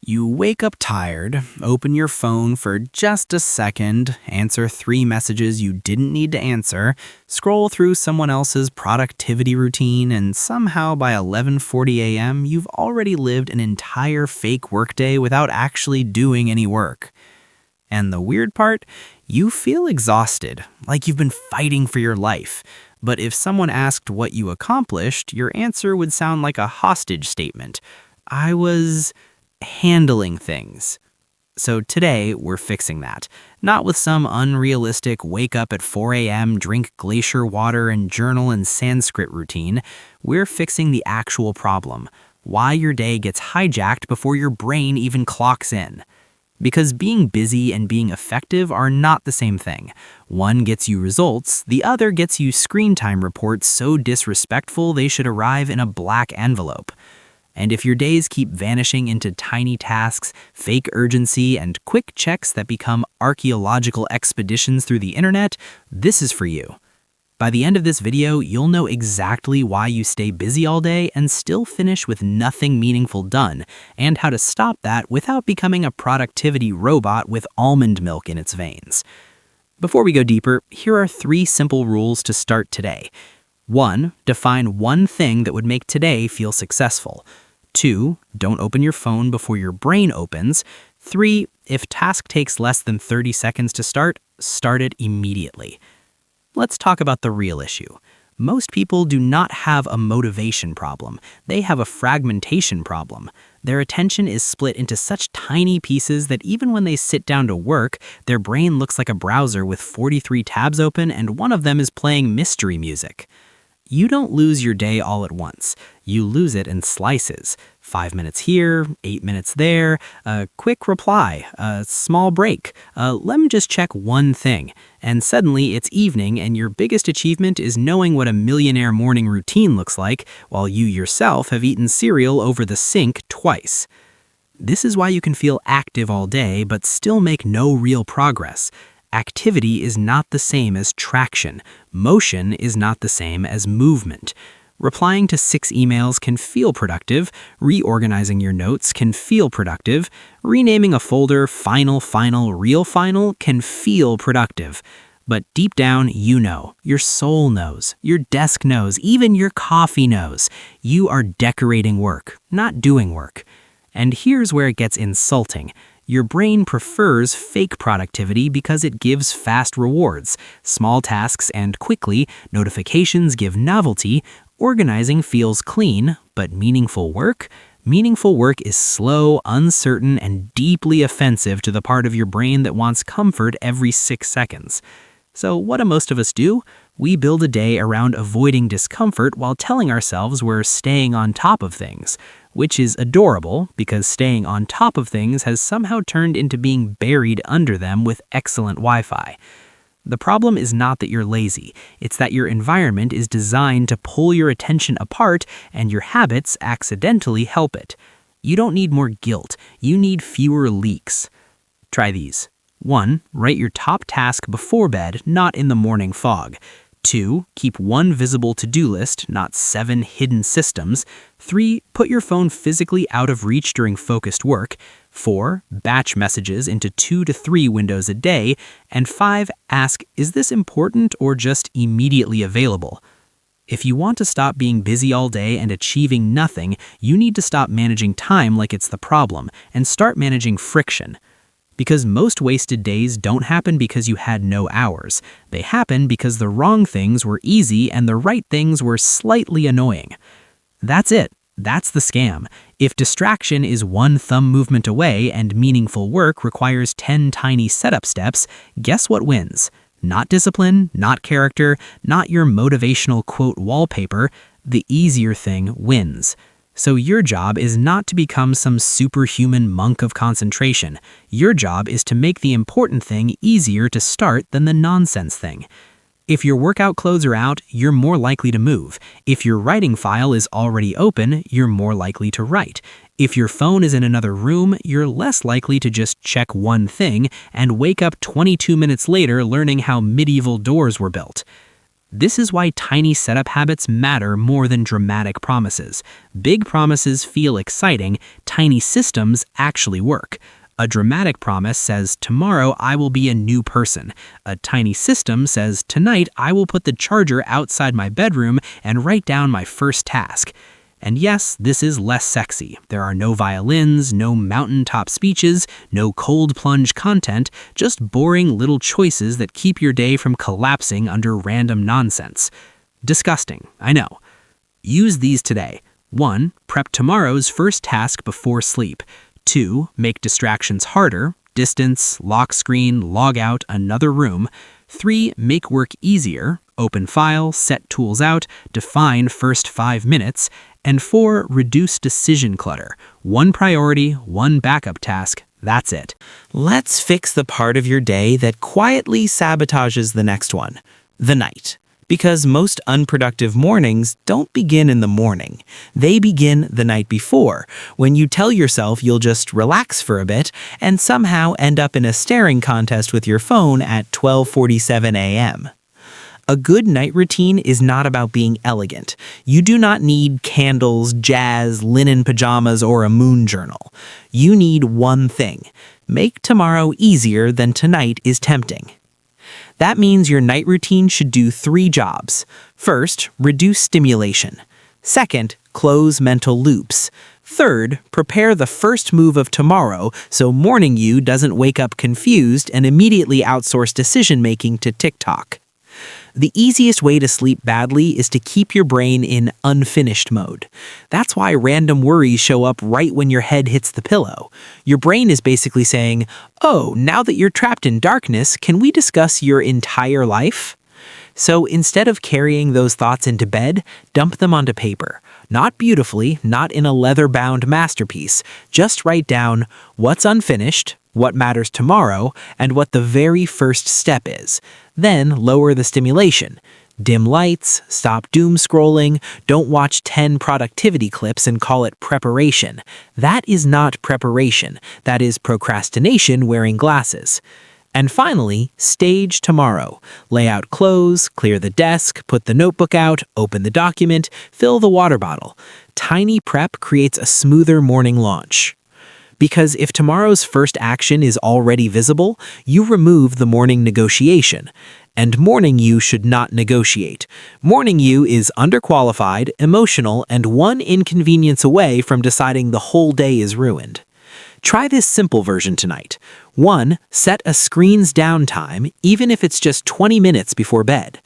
You wake up tired, open your phone for just a second, answer 3 messages you didn't need to answer, scroll through someone else's productivity routine, and somehow by 11:40 a.m. you've already lived an entire fake workday without actually doing any work. And the weird part? You feel exhausted, like you've been fighting for your life. But if someone asked what you accomplished, your answer would sound like a hostage statement. I was handling things. So today, we're fixing that. Not with some unrealistic wake up at 4 a.m., drink glacier water, and journal in Sanskrit routine. We're fixing the actual problem. Why your day gets hijacked before your brain even clocks in. Because being busy and being effective are not the same thing. One gets you results, the other gets you screen time reports so disrespectful they should arrive in a black envelope. And if your days keep vanishing into tiny tasks, fake urgency, and quick checks that become archaeological expeditions through the internet, this is for you. By the end of this video, you'll know exactly why you stay busy all day and still finish with nothing meaningful done, and how to stop that without becoming a productivity robot with almond milk in its veins. Before we go deeper, here are 3 simple rules to start today. 1. Define one thing that would make today feel successful. 2. Don't open your phone before your brain opens. 3. If task takes less than 30 seconds to start it immediately. Let's talk about the real issue. Most people do not have a motivation problem. They have a fragmentation problem. Their attention is split into such tiny pieces that even when they sit down to work, their brain looks like a browser with 43 tabs open and one of them is playing mystery music. You don't lose your day all at once. You lose it in slices. 5 minutes here, 8 minutes there, a quick reply, a small break. Let me just check one thing. And suddenly it's evening and your biggest achievement is knowing what a millionaire morning routine looks like while you yourself have eaten cereal over the sink twice. This is why you can feel active all day but still make no real progress. Activity is not the same as traction. Motion is not the same as movement. Replying to 6 emails can feel productive. Reorganizing your notes can feel productive. Renaming a folder final, real final can feel productive. But deep down, you know. Your soul knows. Your desk knows. Even your coffee knows. You are decorating work, not doing work. And here's where it gets insulting. Your brain prefers fake productivity because it gives fast rewards. Small tasks end quickly, notifications give novelty, organizing feels clean, but meaningful work? Meaningful work is slow, uncertain, and deeply offensive to the part of your brain that wants comfort every 6 seconds. So what do most of us do? We build a day around avoiding discomfort while telling ourselves we're staying on top of things. Which is adorable because staying on top of things has somehow turned into being buried under them with excellent Wi-Fi. The problem is not that you're lazy, it's that your environment is designed to pull your attention apart and your habits accidentally help it. You don't need more guilt, you need fewer leaks. Try these. 1. Write your top task before bed, not in the morning fog. 2. Keep one visible to-do list, not 7 hidden systems. 3. Put your phone physically out of reach during focused work. 4. Batch messages into 2 to 3 windows a day. And 5. Ask, is this important or just immediately available? If you want to stop being busy all day and achieving nothing, you need to stop managing time like it's the problem and start managing friction. Because most wasted days don't happen because you had no hours. They happen because the wrong things were easy and the right things were slightly annoying. That's it. That's the scam. If distraction is one thumb movement away and meaningful work requires 10 tiny setup steps, guess what wins? Not discipline, not character, not your motivational quote wallpaper. The easier thing wins. So your job is not to become some superhuman monk of concentration. Your job is to make the important thing easier to start than the nonsense thing. If your workout clothes are out, you're more likely to move. If your writing file is already open, you're more likely to write. If your phone is in another room, you're less likely to just check one thing and wake up 22 minutes later learning how medieval doors were built. This is why tiny setup habits matter more than dramatic promises. Big promises feel exciting, tiny systems actually work. A dramatic promise says, tomorrow I will be a new person. A tiny system says, tonight I will put the charger outside my bedroom and write down my first task. And yes, this is less sexy. There are no violins, no mountaintop speeches, no cold plunge content, just boring little choices that keep your day from collapsing under random nonsense. Disgusting, I know. Use these today. 1. Prep tomorrow's first task before sleep. 2. Make distractions harder. Distance, lock screen, log out, another room. 3. Make work easier. Open file, set tools out, define first 5 minutes. And 4. Reduce decision clutter. One priority, one backup task, that's it. Let's fix the part of your day that quietly sabotages the next one, the night. Because most unproductive mornings don't begin in the morning. They begin the night before, when you tell yourself you'll just relax for a bit and somehow end up in a staring contest with your phone at 12:47 a.m. A good night routine is not about being elegant. You do not need candles, jazz, linen pajamas, or a moon journal. You need one thing. Make tomorrow easier than tonight is tempting. That means your night routine should do 3 jobs. First, reduce stimulation. Second, close mental loops. Third, prepare the first move of tomorrow so morning you doesn't wake up confused and immediately outsource decision-making to TikTok. The easiest way to sleep badly is to keep your brain in unfinished mode. That's why random worries show up right when your head hits the pillow. Your brain is basically saying, oh, now that you're trapped in darkness, can we discuss your entire life? So instead of carrying those thoughts into bed, dump them onto paper. Not beautifully, not in a leather-bound masterpiece. Just write down what's unfinished, what matters tomorrow, and what the very first step is. Then lower the stimulation. Dim lights, stop doom scrolling, don't watch 10 productivity clips and call it preparation. That is not preparation. That is procrastination wearing glasses. And finally, stage tomorrow. Lay out clothes, clear the desk, put the notebook out, open the document, fill the water bottle. Tiny prep creates a smoother morning launch. Because if tomorrow's first action is already visible, you remove the morning negotiation. And morning you should not negotiate. Morning you is underqualified, emotional, and one inconvenience away from deciding the whole day is ruined. Try this simple version tonight. 1. Set a screens down time, even if it's just 20 minutes before bed.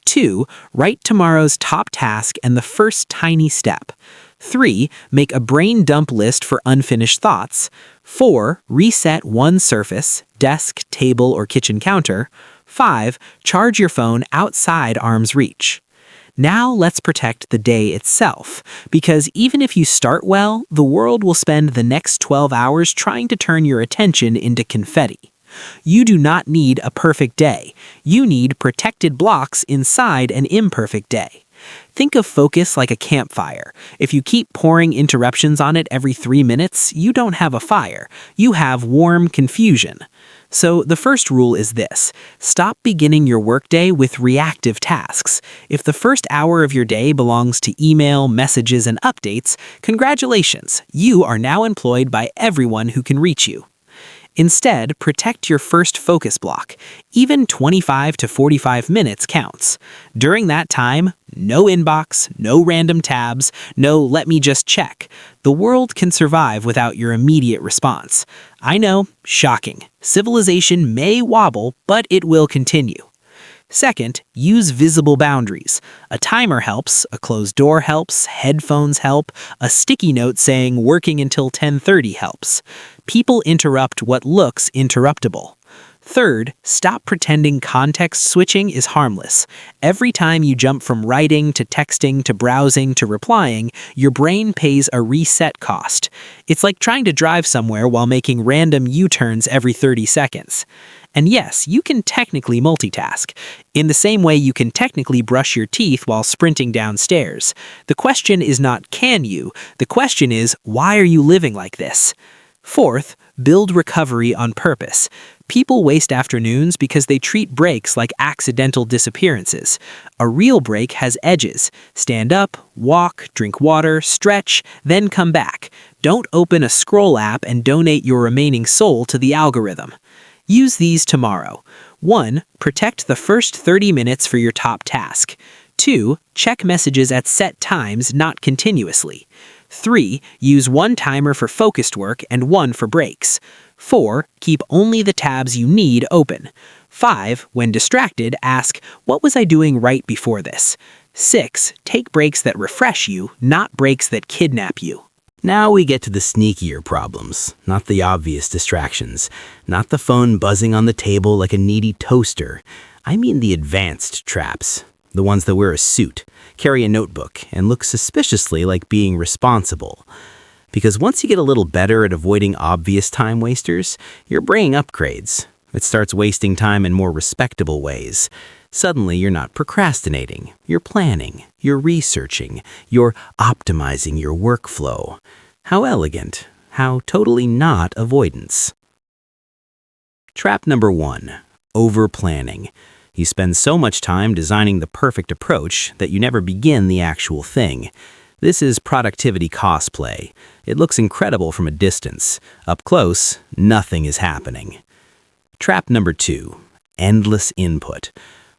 2. Write tomorrow's top task and the first tiny step. 3. Make a brain dump list for unfinished thoughts. 4. Reset one surface, desk, table, or kitchen counter. 5. Charge your phone outside arm's reach. Now let's protect the day itself, because even if you start well, the world will spend the next 12 hours trying to turn your attention into confetti. You do not need a perfect day. You need protected blocks inside an imperfect day. Think of focus like a campfire. If you keep pouring interruptions on it every 3 minutes, you don't have a fire. You have warm confusion. So the first rule is this: stop beginning your workday with reactive tasks. If the first hour of your day belongs to email, messages, and updates, congratulations, you are now employed by everyone who can reach you. Instead, protect your first focus block. Even 25 to 45 minutes counts. During that time, no inbox, no random tabs, no let me just check. The world can survive without your immediate response. I know, shocking. Civilization may wobble, but it will continue. Second, use visible boundaries. A timer helps, a closed door helps, headphones help, a sticky note saying working until 10:30 helps. People interrupt what looks interruptible. Third, stop pretending context switching is harmless. Every time you jump from writing to texting to browsing to replying, your brain pays a reset cost. It's like trying to drive somewhere while making random U-turns every 30 seconds. And yes, you can technically multitask. In the same way you can technically brush your teeth while sprinting downstairs. The question is not can you, the question is why are you living like this? Fourth, build recovery on purpose. People waste afternoons because they treat breaks like accidental disappearances. A real break has edges. Stand up, walk, drink water, stretch, then come back. Don't open a scroll app and donate your remaining soul to the algorithm. Use these tomorrow. 1. Protect the first 30 minutes for your top task. 2. Check messages at set times, not continuously. 3. Use one timer for focused work and one for breaks. 4. Keep only the tabs you need open. 5. When distracted, ask, what was I doing right before this? 6. Take breaks that refresh you, not breaks that kidnap you. Now we get to the sneakier problems, not the obvious distractions, not the phone buzzing on the table like a needy toaster. I mean the advanced traps, the ones that wear a suit, carry a notebook, and look suspiciously like being responsible. Because once you get a little better at avoiding obvious time wasters, your brain upgrades. It starts wasting time in more respectable ways. Suddenly, you're not procrastinating, you're planning, you're researching, you're optimizing your workflow. How elegant, how totally not avoidance. Trap number 1, over-planning. You spend so much time designing the perfect approach that you never begin the actual thing. This is productivity cosplay. It looks incredible from a distance. Up close, nothing is happening. Trap number 2, endless input.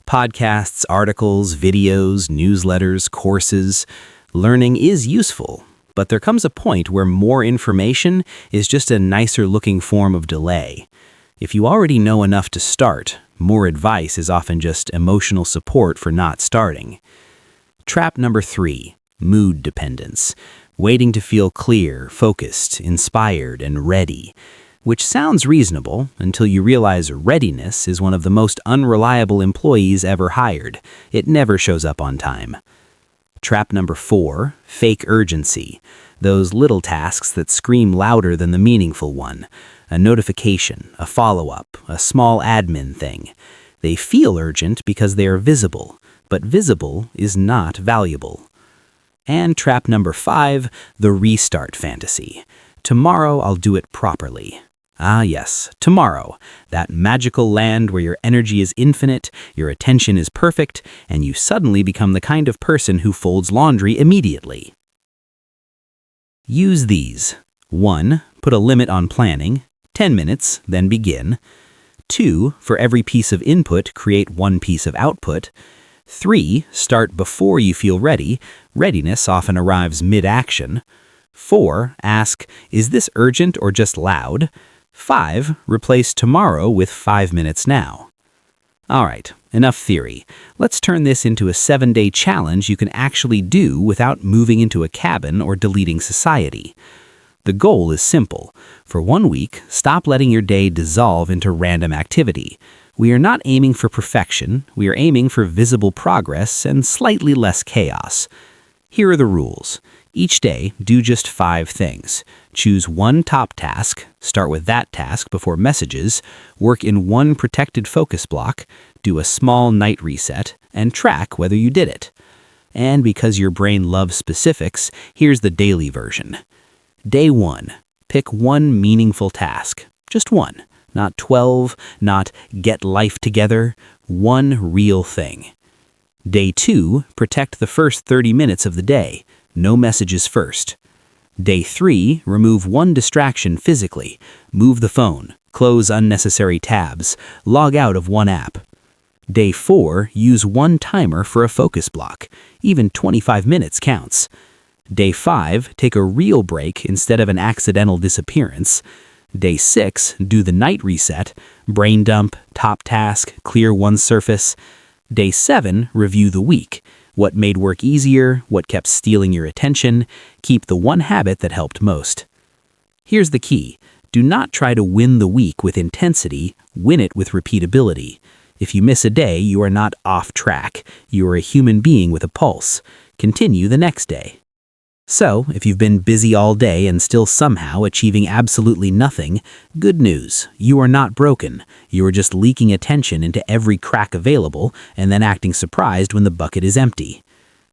Podcasts, articles, videos, newsletters, courses. Learning is useful, but there comes a point where more information is just a nicer looking form of delay. If you already know enough to start, more advice is often just emotional support for not starting. Trap number 3, mood dependence. Waiting to feel clear, focused, inspired, and ready. Which sounds reasonable until you realize readiness is one of the most unreliable employees ever hired. It never shows up on time. Trap number 4, fake urgency. Those little tasks that scream louder than the meaningful one. A notification, a follow-up, a small admin thing. They feel urgent because they are visible, but visible is not valuable. And trap number 5, the restart fantasy. Tomorrow I'll do it properly. Ah yes, tomorrow, that magical land where your energy is infinite, your attention is perfect, and you suddenly become the kind of person who folds laundry immediately. Use these. 1. Put a limit on planning, 10 minutes, then begin. 2. For every piece of input, create one piece of output. 3. Start before you feel ready. Readiness often arrives mid-action. 4. Ask, is this urgent or just loud? 5. Replace tomorrow with 5 minutes now. All right, enough theory. Let's turn this into a 7-day challenge you can actually do without moving into a cabin or deleting society. The goal is simple. For 1 week, stop letting your day dissolve into random activity. We are not aiming for perfection, we are aiming for visible progress and slightly less chaos. Here are the rules. Each day, do just 5 things. Choose one top task, start with that task before messages, work in one protected focus block, do a small night reset, and track whether you did it. And because your brain loves specifics, here's the daily version. Day 1. Pick one meaningful task. Just one. Not 12, not get life together. One real thing. Day 2. Protect the first 30 minutes of the day. No messages first. Day 3, remove one distraction physically. Move the phone, close unnecessary tabs, log out of one app. Day 4, use one timer for a focus block. Even 25 minutes counts. Day 5, take a real break instead of an accidental disappearance. Day 6, do the night reset, brain dump, top task, clear one surface. Day 7, review the week. What made work easier, what kept stealing your attention, keep the one habit that helped most. Here's the key. Do not try to win the week with intensity, win it with repeatability. If you miss a day, you are not off track. You are a human being with a pulse. Continue the next day. So, if you've been busy all day and still somehow achieving absolutely nothing, good news. You are not broken. You are just leaking attention into every crack available and then acting surprised when the bucket is empty.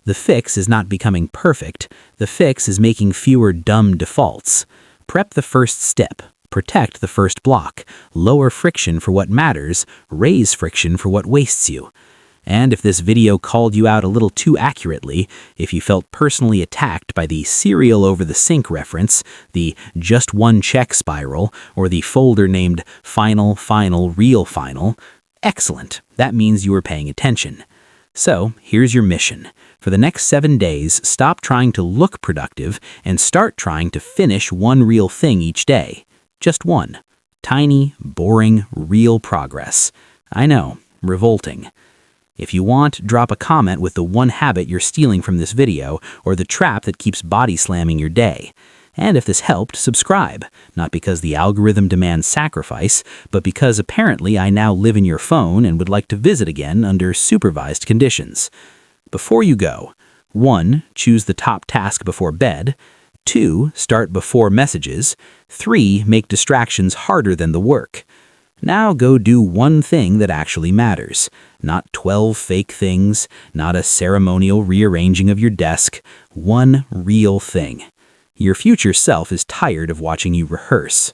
The fix is not becoming perfect. The fix is making fewer dumb defaults. Prep the first step. Protect the first block. Lower friction for what matters. Raise friction for what wastes you. And if this video called you out a little too accurately, if you felt personally attacked by the cereal over the sink reference, the just one check spiral, or the folder named Final, Final, Real Final, excellent. That means you were paying attention. So, here's your mission. For the next 7 days, stop trying to look productive and start trying to finish one real thing each day. Just one. Tiny, boring, real progress. I know, revolting. If you want, drop a comment with the one habit you're stealing from this video or the trap that keeps body slamming your day. And if this helped, subscribe, not because the algorithm demands sacrifice, but because apparently I now live in your phone and would like to visit again under supervised conditions. Before you go, 1. Choose the top task before bed. 2. Start before messages. 3. Make distractions harder than the work. Now go do one thing that actually matters. Not 12 fake things, not a ceremonial rearranging of your desk. One real thing. Your future self is tired of watching you rehearse.